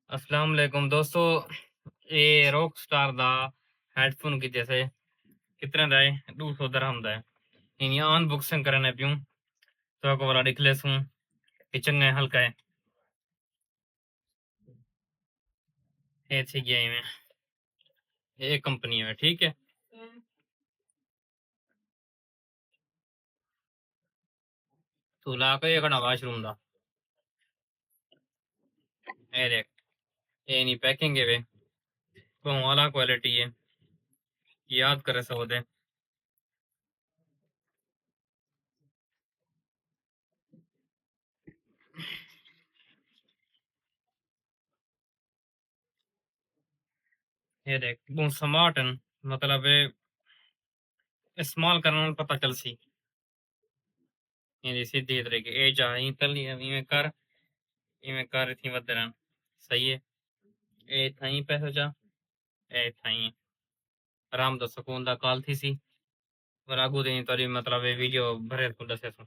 अस्सलाम वालेकुम दोस्तों। ये रॉक स्टार दा हेडफोन की जैसे कितने ਦਾ है 200 दिरहम ਦਾ है। इन अनबॉक्सिंग करने पियूं तो को वाला दिख लेसूं कि चंगा है, हल्का है। ये थी गया में ये कंपनी है, ठीक है। तू ला के ये कड़ा वाशरूम दा ये देख, ये नहीं पैकिंग है वे तो वाला क्वालिटी है, याद करे सो दे। ये देख बहुत स्मार्ट है, मतलब ये इस्तेमाल करने में पता चल सी। ये सीधी तरह की ए जा ही तली इवें कर थी वदरन सही है। ए थाई पैसो जा ए थाई आराम दा सुकून दा कॉल थी सी और आगू दी तोरी मतलब ये वीडियो भरे तो दसे सो।